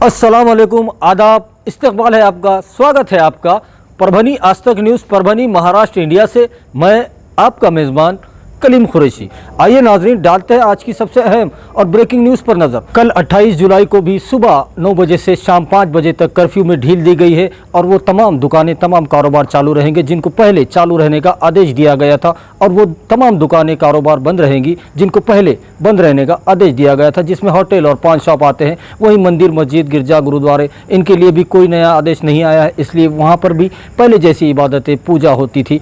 अस्सलाम वालेकुम, आदाब, इस्तकबाल है आपका, स्वागत है आपका परभनी आज तक न्यूज़ परभनी महाराष्ट्र इंडिया से। मैं आपका मेज़बान कलीम कुरैशी। आइए नाजरीन, डालते हैं आज की सबसे अहम और ब्रेकिंग न्यूज़ पर नज़र। कल 28 जुलाई को भी सुबह 9 बजे से शाम 5 बजे तक कर्फ्यू में ढील दी गई है और वो तमाम दुकानें, तमाम कारोबार चालू रहेंगे जिनको पहले चालू रहने का आदेश दिया गया था, और वो तमाम दुकानें, कारोबार बंद रहेंगी जिनको पहले बंद रहने का आदेश दिया गया था, जिसमें होटल और पान शॉप आते हैं। वहीं मंदिर, मस्जिद, गिरजा, गुरुद्वारे, इनके लिए भी कोई नया आदेश नहीं आया है, इसलिए वहाँ पर भी पहले जैसी इबादतें, पूजा होती थी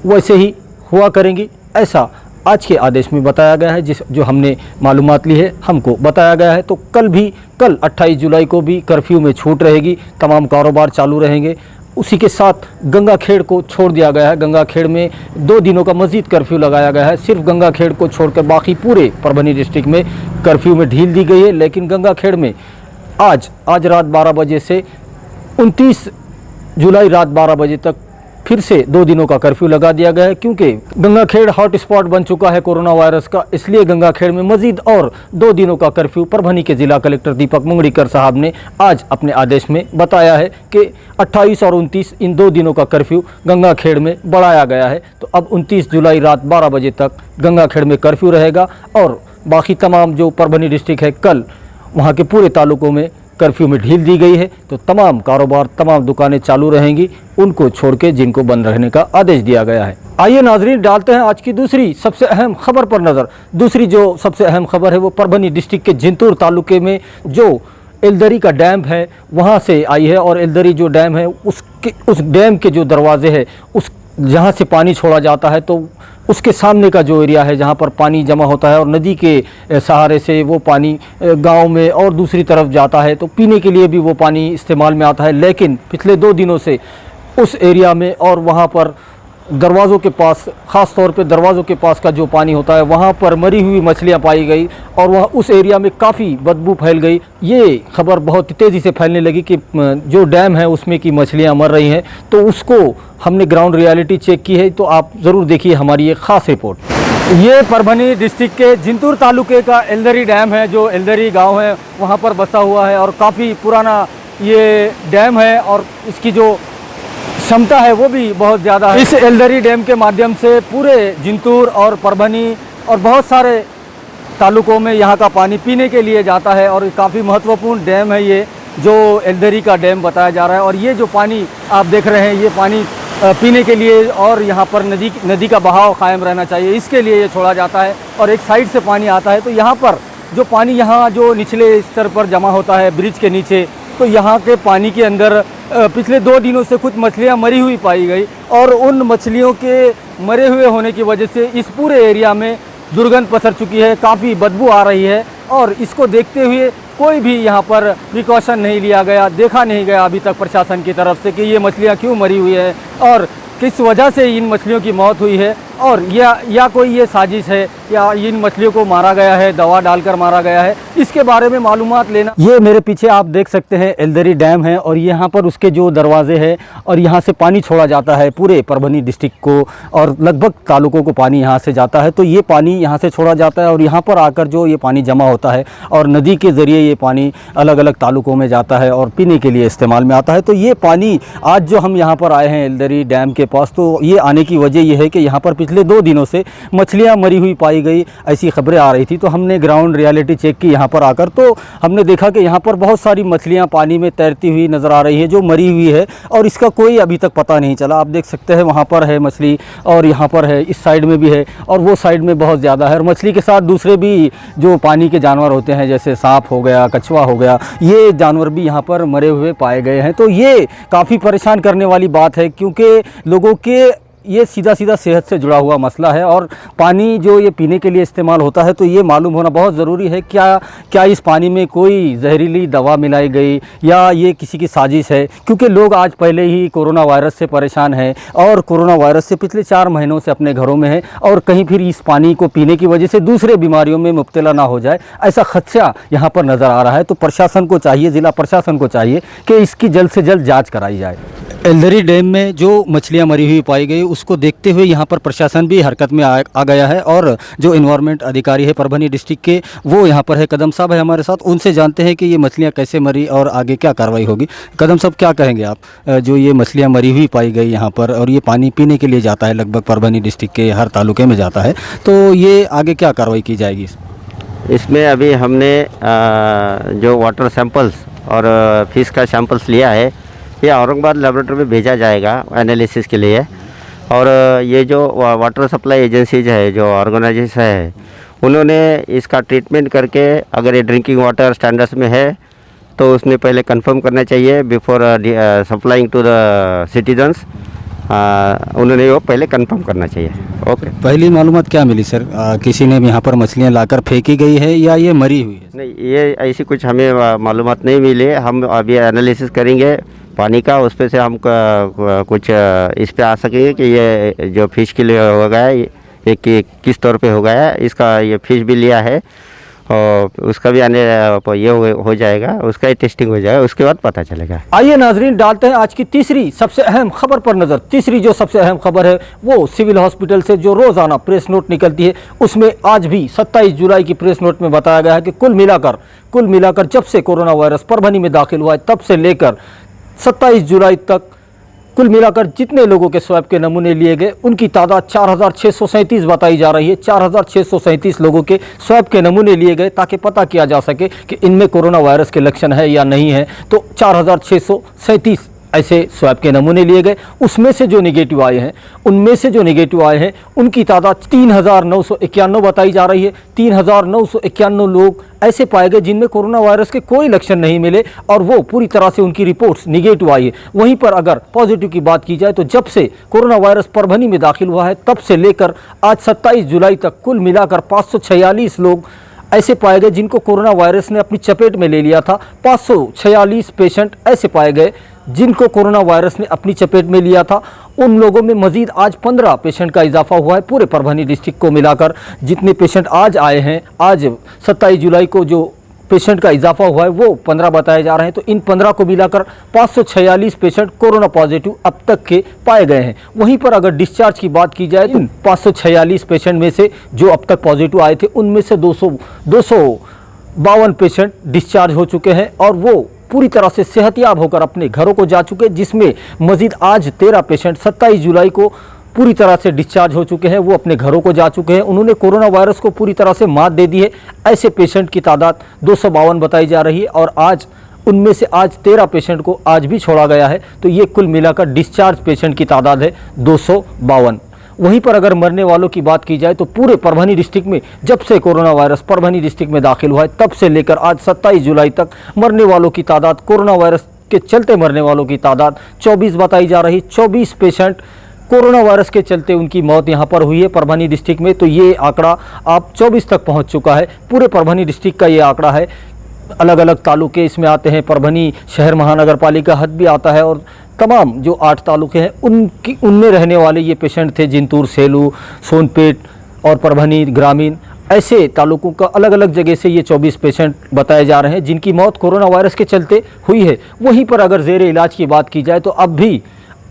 वैसे ही हुआ करेंगी, ऐसा आज के आदेश में बताया गया है। जो हमने मालूमात ली है हमको बताया गया है। तो कल 28 जुलाई को भी कर्फ्यू में छूट रहेगी, तमाम कारोबार चालू रहेंगे। उसी के साथ गंगाखेड़ को छोड़ दिया गया है। गंगाखेड़ में 2 दिनों का मज़ीद कर्फ्यू लगाया गया है। सिर्फ गंगाखेड़ को छोड़कर बाकी पूरे परभनी डिस्ट्रिक्ट में कर्फ्यू में ढील दी गई है। लेकिन गंगाखेड़ में आज रात 12 बजे से 29 जुलाई रात 12 बजे तक फिर से 2 दिनों का कर्फ्यू लगा दिया गया है, क्योंकि गंगाखेड़ हॉट स्पॉट बन चुका है कोरोना वायरस का। इसलिए गंगाखेड़ में मजीद और 2 दिनों का कर्फ्यू परभनी के जिला कलेक्टर दीपक मुंगड़ीकर साहब ने आज अपने आदेश में बताया है कि 28 और 29 इन 2 दिनों का कर्फ्यू गंगाखेड़ में बढ़ाया गया है। तो अब 29 जुलाई रात 12 बजे तक गंगाखेड़ में कर्फ्यू रहेगा और बाकी तमाम जो परभनी डिस्ट्रिक्ट है, कल वहाँ के पूरे तालुकों में कर्फ्यू में ढील दी गई है। तो तमाम कारोबार, तमाम दुकानें चालू रहेंगी, उनको छोड़ के जिनको बंद रहने का आदेश दिया गया है। आइए नाजरीन, डालते हैं आज की दूसरी सबसे अहम खबर पर नज़र। दूसरी जो सबसे अहम खबर है वो परभनी डिस्ट्रिक्ट के जिंतूर तालुके में जो एलदरी का डैम है वहाँ से आई है। और एलदरी जो डैम है उस डैम के जो दरवाजे हैं, उस जहाँ से पानी छोड़ा जाता है, तो उसके सामने का जो एरिया है जहाँ पर पानी जमा होता है और नदी के सहारे से वो पानी गांव में और दूसरी तरफ जाता है, तो पीने के लिए भी वो पानी इस्तेमाल में आता है। लेकिन पिछले 2 दिनों से उस एरिया में और वहाँ पर दरवाज़ों के पास, ख़ास तौर पे दरवाज़ों के पास का जो पानी होता है, वहाँ पर मरी हुई मछलियाँ पाई गई और वहाँ उस एरिया में काफ़ी बदबू फैल गई। ये खबर बहुत तेज़ी से फैलने लगी कि जो डैम है उसमें की मछलियाँ मर रही हैं। तो उसको हमने ग्राउंड रियलिटी चेक की है, तो आप ज़रूर देखिए हमारी ये ख़ास रिपोर्ट। ये परभनी डिस्ट्रिक्ट के जिंतूर तालुके का एलदरी डैम है, जो एलदरी गाँव है वहाँ पर बसा हुआ है और काफ़ी पुराना ये डैम है और इसकी जो क्षमता है वो भी बहुत ज़्यादा है। इस एलदरी डैम के माध्यम से पूरे जिंतूर और परभनी और बहुत सारे तालुकों में यहाँ का पानी पीने के लिए जाता है और काफ़ी महत्वपूर्ण डैम है ये, जो एलदरी का डैम बताया जा रहा है। और ये जो पानी आप देख रहे हैं, ये पानी पीने के लिए और यहाँ पर नदी का बहाव कायम रहना चाहिए, इसके लिए ये छोड़ा जाता है और एक साइड से पानी आता है। तो यहाँ पर जो पानी यहाँ जो निचले स्तर पर जमा होता है ब्रिज के नीचे, तो यहाँ के पानी के अंदर पिछले 2 दिनों से कुछ मछलियाँ मरी हुई पाई गई और उन मछलियों के मरे हुए होने की वजह से इस पूरे एरिया में दुर्गंध पसर चुकी है, काफ़ी बदबू आ रही है। और इसको देखते हुए कोई भी यहाँ पर प्रिकॉशन नहीं लिया गया, देखा नहीं गया अभी तक प्रशासन की तरफ से कि ये मछलियाँ क्यों मरी हुई है और किस वजह से इन मछलियों की मौत हुई है, और या कोई ये साजिश है या इन मछलियों को मारा गया है, दवा डालकर मारा गया है, इसके बारे में मालूमात लेना। ये मेरे पीछे आप देख सकते हैं एलदरी डैम है और यहाँ पर उसके जो दरवाजे हैं और यहाँ से पानी छोड़ा जाता है पूरे परभनी डिस्ट्रिक्ट को और लगभग तालुकों को पानी यहाँ से जाता है। तो ये पानी यहाँ से छोड़ा जाता है और यहाँ पर आकर जो ये पानी जमा होता है और नदी के ज़रिए ये पानी अलग अलग तालुकों में जाता है और पीने के लिए इस्तेमाल में आता है। तो ये पानी आज जो हम यहाँ पर आए हैं एलदरी डैम के पास, तो ये आने की वजह ये है कि यहाँ पर पिछले 2 दिनों से मछलियाँ मरी हुई पाई गई, ऐसी खबरें आ रही थी। तो हमने ग्राउंड रियलिटी चेक की यहाँ पर आकर, तो हमने देखा कि यहाँ पर बहुत सारी मछलियाँ पानी में तैरती हुई नज़र आ रही है जो मरी हुई है और इसका कोई अभी तक पता नहीं चला। आप देख सकते हैं वहाँ पर है मछली और यहाँ पर है, इस साइड में भी है और वो साइड में बहुत ज़्यादा है। और मछली के साथ दूसरे भी जो पानी के जानवर होते हैं जैसे सांप हो गया, कछुआ हो गया, ये जानवर भी यहाँ पर मरे हुए पाए गए हैं। तो ये काफ़ी परेशान करने वाली बात है, क्योंकि लोगों के ये सीधा सेहत से जुड़ा हुआ मसला है और पानी जो ये पीने के लिए इस्तेमाल होता है, तो ये मालूम होना बहुत ज़रूरी है क्या इस पानी में कोई जहरीली दवा मिलाई गई या ये किसी की साजिश है। क्योंकि लोग आज पहले ही कोरोना वायरस से परेशान हैं और कोरोना वायरस से पिछले 4 महीनों से अपने घरों में है और कहीं फिर इस पानी को पीने की वजह से दूसरे बीमारियों में मुब्तला ना हो जाए, ऐसा खदशा यहाँ पर नज़र आ रहा है। तो प्रशासन को चाहिए, ज़िला प्रशासन को चाहिए कि इसकी जल्द से जल्द जाँच कराई जाए। एल्दरी डैम में जो मछलियां मरी हुई पाई गई उसको देखते हुए यहाँ पर प्रशासन भी हरकत में आ गया है और जो एनवायरनमेंट अधिकारी है परभनी डिस्ट्रिक्ट के वो यहाँ पर है, कदम साहब है हमारे साथ। उनसे जानते हैं कि ये मछलियाँ कैसे मरी और आगे क्या कार्रवाई होगी। कदम साहब क्या कहेंगे आप, जो ये मछलियाँ मरी हुई पाई गई यहाँ पर और ये पानी पीने के लिए जाता है, लगभग परभनी डिस्ट्रिक्ट के हर तालुके में जाता है, तो ये आगे क्या कार्रवाई की जाएगी? इसमें अभी हमने जो वाटर सैंपल्स और फिश का सैंपल्स लिया है ये औरंगाबाद लेबोरेटरी में भेजा जाएगा एनालिसिस के लिए। और ये जो वाटर सप्लाई एजेंसीज है, जो ऑर्गेनाइजेशन है, उन्होंने इसका ट्रीटमेंट करके अगर ये ड्रिंकिंग वाटर स्टैंडर्ड्स में है तो उसने पहले कंफर्म करना चाहिए before supplying to the citizens. उन्होंने वो पहले कंफर्म करना चाहिए। ओके। पहली मालूमात क्या मिली सर, किसी ने यहाँ पर मछलियाँ लाकर फेंकी गई है या ये मरी हुई है? नहीं, ये ऐसी कुछ हमें मालूमात नहीं मिली। हम अभी एनालिसिस करेंगे पानी का, उस पे से हम कुछ इस पे आ सकेंगे कि ये जो फ़िश के लिए हो गया है ये किस तौर पे हो गया है। इसका ये फ़िश भी लिया है और उसका भी आने ये हो जाएगा, उसका ही टेस्टिंग हो जाएगा, उसके बाद पता चलेगा। आइए नाजरीन, डालते हैं आज की तीसरी सबसे अहम खबर पर नज़र। तीसरी जो सबसे अहम खबर है वो सिविल हॉस्पिटल से जो रोज़ाना प्रेस नोट निकलती है उसमें आज भी 27 जुलाई की प्रेस नोट में बताया गया है कि कुल मिलाकर जब से कोरोना वायरस परभनी में दाखिल हुआ है तब से लेकर 27 जुलाई तक कुल मिलाकर जितने लोगों के स्वैब के नमूने लिए गए उनकी तादाद 4637 बताई जा रही है। 4637 लोगों के स्वैब के नमूने लिए गए ताकि पता किया जा सके कि इनमें कोरोना वायरस के लक्षण है या नहीं है। तो 4637 ऐसे स्वैब के नमूने लिए गए। उसमें से जो निगेटिव आए हैं उनकी तादाद 3991 बताई जा रही है। 3991 लोग ऐसे पाए गए जिनमें कोरोना वायरस के कोई लक्षण नहीं मिले और वो पूरी तरह से उनकी रिपोर्ट्स निगेटिव आई है। वहीं पर अगर पॉजिटिव की बात की जाए तो जब से कोरोना वायरस परभनी में दाखिल हुआ है तब से लेकर आज 27 जुलाई तक कुल मिलाकर 546 लोग ऐसे पाए गए जिनको कोरोना वायरस ने अपनी चपेट में ले लिया था। 546 पेशेंट ऐसे पाए गए जिनको कोरोना वायरस ने अपनी चपेट में लिया था। उन लोगों में मजीद आज 15 पेशेंट का इजाफा हुआ है। पूरे परभनी डिस्ट्रिक्ट को मिलाकर जितने पेशेंट आज आए हैं, आज 27 जुलाई को जो पेशेंट का इजाफा हुआ है वो 15 बताए जा रहे हैं। तो इन 15 को मिलाकर 546 पेशेंट कोरोना पॉजिटिव अब तक के पाए गए हैं। वहीं पर अगर डिस्चार्ज की बात की जाए तो 546 पेशेंट में से जो अब तक पॉजिटिव आए थे उनमें से 252 पेशेंट डिस्चार्ज हो चुके हैं और वो पूरी तरह से सेहतयाब होकर अपने घरों को जा चुके, जिसमें मजीद आज 13 पेशेंट 27 जुलाई को पूरी तरह से डिस्चार्ज हो चुके हैं, वो अपने घरों को जा चुके हैं। उन्होंने कोरोना वायरस को पूरी तरह से मात दे दी है। ऐसे पेशेंट की तादाद 252 बताई जा रही है और आज उनमें से आज 13 पेशेंट को आज भी छोड़ा गया है। तो ये कुल मिलाकर डिस्चार्ज पेशेंट की तादाद है 252। वहीं पर अगर मरने वालों की बात की जाए तो पूरे परभनी डिस्ट्रिक्ट में जब से कोरोना वायरस परभनी डिस्ट्रिक्ट में दाखिल हुआ है तब से लेकर आज 27 जुलाई तक मरने वालों की तादाद, कोरोना वायरस के चलते मरने वालों की तादाद 24 बताई जा रही। 24 पेशेंट कोरोना वायरस के चलते उनकी मौत यहाँ पर हुई है परभनी डिस्ट्रिक्ट में। तो ये आंकड़ा अब 24 तक पहुँच चुका है। पूरे परभनी डिस्ट्रिक्ट का ये आंकड़ा है। अलग अलग तालुके इसमें आते हैं, परभनी शहर महानगर पालिका हद भी आता है और तमाम जो 8 तालुके हैं उनमें रहने वाले ये पेशेंट थे। जिंतूर, सेलू, सोनपेट और परभनी ग्रामीण, ऐसे तालुकों का अलग अलग जगह से ये 24 पेशेंट बताए जा रहे हैं जिनकी मौत कोरोना वायरस के चलते हुई है। वहीं पर अगर ज़ेर इलाज की बात की जाए तो अब भी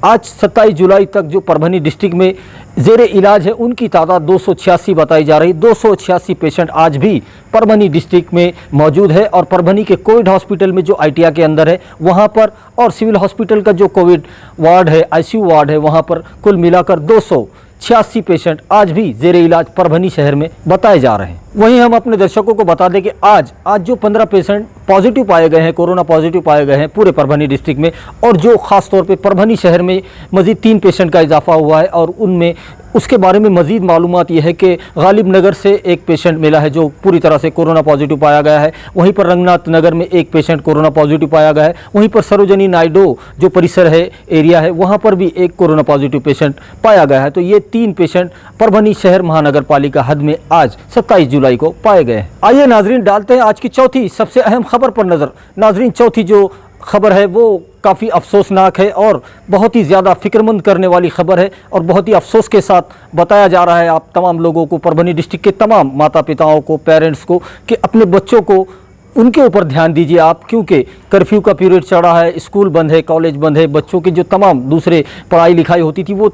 आज 27 जुलाई तक जो परभनी डिस्ट्रिक्ट में ज़ेर इलाज है उनकी तादाद 286 बताई जा रही। 286 पेशेंट आज भी परभनी डिस्ट्रिक्ट में मौजूद है और परभनी के कोविड हॉस्पिटल में जो ITI के अंदर है वहाँ पर और सिविल हॉस्पिटल का जो कोविड वार्ड है, ICU वार्ड है, वहाँ पर कुल मिलाकर 286 पेशेंट आज भी ज़ेर इलाज परभनी शहर में बताए जा रहे हैं। वहीं हम अपने दर्शकों को बता दें कि आज जो 15 पेशेंट पॉजिटिव पाए गए हैं, कोरोना पॉजिटिव पाए गए हैं पूरे परभनी डिस्ट्रिक्ट में, और जो ख़ास तौर पे परभनी शहर में मज़ीद 3 पेशेंट का इजाफा हुआ है और उनमें उसके बारे में मज़ीद मालूमात ये है कि गालिब नगर से एक पेशेंट मिला है जो पूरी तरह से कोरोना पॉजिटिव पाया गया है। वहीं पर रंगनाथ नगर में एक पेशेंट कोरोना पॉजिटिव पाया गया है। वहीं पर सरोजनी नायडू जो परिसर है, एरिया है, वहाँ पर भी एक कोरोना पॉजिटिव पेशेंट पाया गया है। तो ये 3 पेशेंट परभनी शहर महानगर पालिका हद में आज 27 जुलाई को पाए गए हैं। आइए नाजरीन, डालते हैं आज की चौथी सबसे अहम खबर पर नज़र। नाजरीन, चौथी जो खबर है वो काफ़ी अफसोसनाक है और बहुत ही ज़्यादा फिक्रमंद करने वाली खबर है और बहुत ही अफसोस के साथ बताया जा रहा है आप तमाम लोगों को, परभनी डिस्ट्रिक्ट के तमाम माता पिताओं को, पेरेंट्स को, कि अपने बच्चों को उनके ऊपर ध्यान दीजिए आप, क्योंकि कर्फ्यू का पीरियड चढ़ा है, स्कूल बंद है, कॉलेज बंद है, बच्चों की जो तमाम दूसरे पढ़ाई लिखाई होती थी वो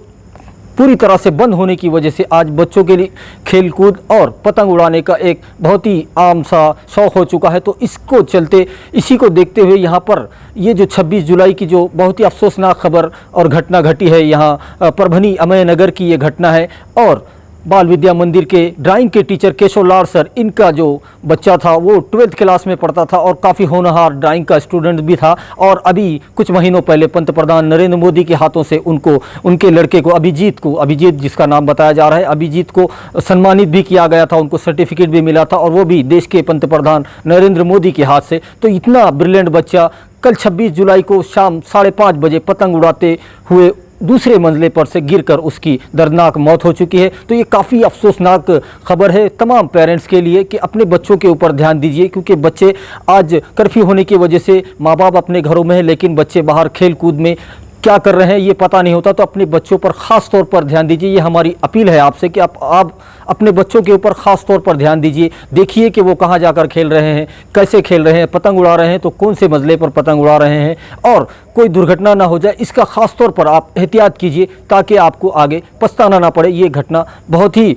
पूरी तरह से बंद होने की वजह से आज बच्चों के लिए खेल कूद और पतंग उड़ाने का एक बहुत ही आम सा शौक़ हो चुका है। तो इसको चलते, इसी को देखते हुए यहाँ पर ये जो 26 जुलाई की जो बहुत ही अफसोसनाक खबर और घटना घटी है, यहाँ परभनी अमय नगर की ये घटना है। और बाल विद्या मंदिर के ड्राइंग के टीचर केशव लाड सर, इनका जो बच्चा था वो 12th क्लास में पढ़ता था और काफ़ी होनहार ड्राइंग का स्टूडेंट भी था। और अभी कुछ महीनों पहले पंतप्रधान नरेंद्र मोदी के हाथों से उनको, उनके लड़के को अभिजीत जिसका नाम बताया जा रहा है, अभिजीत को सम्मानित भी किया गया था, उनको सर्टिफिकेट भी मिला था, और वो भी देश के पंतप्रधान नरेंद्र मोदी के हाथ से। तो इतना ब्रिलियंट बच्चा कल 26 जुलाई को शाम 5:30 बजे पतंग उड़ाते हुए दूसरे मंजिले पर से गिरकर उसकी दर्दनाक मौत हो चुकी है। तो ये काफ़ी अफसोसनाक खबर है तमाम पेरेंट्स के लिए कि अपने बच्चों के ऊपर ध्यान दीजिए, क्योंकि बच्चे आज कर्फ्यू होने की वजह से माँ बाप अपने घरों में हैं, लेकिन बच्चे बाहर खेल कूद में क्या कर रहे हैं ये पता नहीं होता। तो अपने बच्चों पर ख़ास तौर पर ध्यान दीजिए। ये हमारी अपील है आपसे कि आप अपने बच्चों के ऊपर ख़ास तौर पर ध्यान दीजिए। देखिए कि वो कहाँ जाकर खेल रहे हैं, कैसे खेल रहे हैं, पतंग उड़ा रहे हैं तो कौन से मंजिले पर पतंग उड़ा रहे हैं, और कोई दुर्घटना ना हो जाए, इसका ख़ास तौर पर आप एहतियात कीजिए ताकि आपको आगे पछताना ना पड़े। ये घटना बहुत ही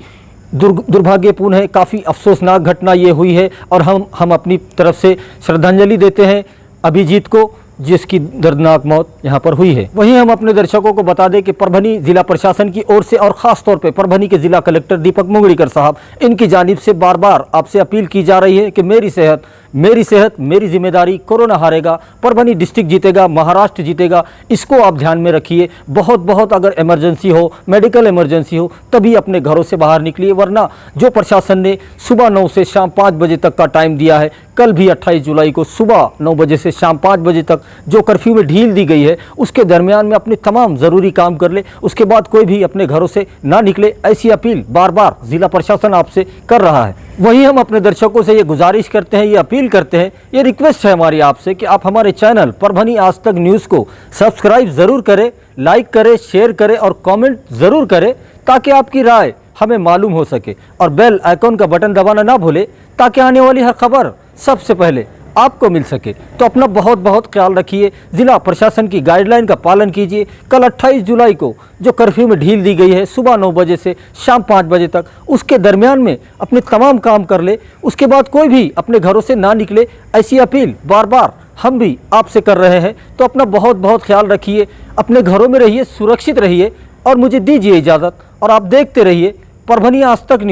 दुर्भाग्यपूर्ण है, काफ़ी अफसोसनाक घटना ये हुई है, और हम अपनी तरफ से श्रद्धांजलि देते हैं अभिजीत को, जिसकी दर्दनाक मौत यहाँ पर हुई है। वहीं हम अपने दर्शकों को बता दें कि परभनी जिला प्रशासन की ओर से और ख़ास तौर पे परभनी के जिला कलेक्टर दीपक मुंगड़ीकर साहब, इनकी जानिब से बार बार आपसे अपील की जा रही है कि मेरी सेहत मेरी जिम्मेदारी, कोरोना हारेगा, परभनी डिस्ट्रिक्ट जीतेगा, महाराष्ट्र जीतेगा, इसको आप ध्यान में रखिए। बहुत अगर इमरजेंसी हो, मेडिकल इमरजेंसी हो, तभी अपने घरों से बाहर निकलिए, वरना जो प्रशासन ने सुबह 9 से शाम 5 बजे तक का टाइम दिया है, कल भी 28 जुलाई को सुबह 9 बजे से शाम 5 बजे तक जो कर्फ्यू में ढील दी गई है, उसके दरमियान में अपने तमाम ज़रूरी काम कर ले, उसके बाद कोई भी अपने घरों से ना निकले। ऐसी अपील बार बार जिला प्रशासन आपसे कर रहा है। वहीं हम अपने दर्शकों से ये गुजारिश करते हैं, ये अपील करते हैं, ये रिक्वेस्ट है हमारी आपसे कि आप हमारे चैनल परभनी आज तक न्यूज़ को सब्सक्राइब ज़रूर करें, लाइक करें, शेयर करें और कमेंट ज़रूर करें, ताकि आपकी राय हमें मालूम हो सके। और बेल आइकॉन का बटन दबाना ना भूलें, ताकि आने वाली हर खबर सबसे पहले आपको मिल सके। तो अपना बहुत ख्याल रखिए, ज़िला प्रशासन की गाइडलाइन का पालन कीजिए। कल 28 जुलाई को जो कर्फ्यू में ढील दी गई है सुबह 9 बजे से शाम 5 बजे तक, उसके दरमियान में अपने तमाम काम कर ले, उसके बाद कोई भी अपने घरों से ना निकले। ऐसी अपील बार बार हम भी आपसे कर रहे हैं। तो अपना बहुत ख्याल रखिए, अपने घरों में रहिए, सुरक्षित रहिए, और मुझे दीजिए इजाज़त। और आप देखते रहिए परभनी आज तक न्यूज़।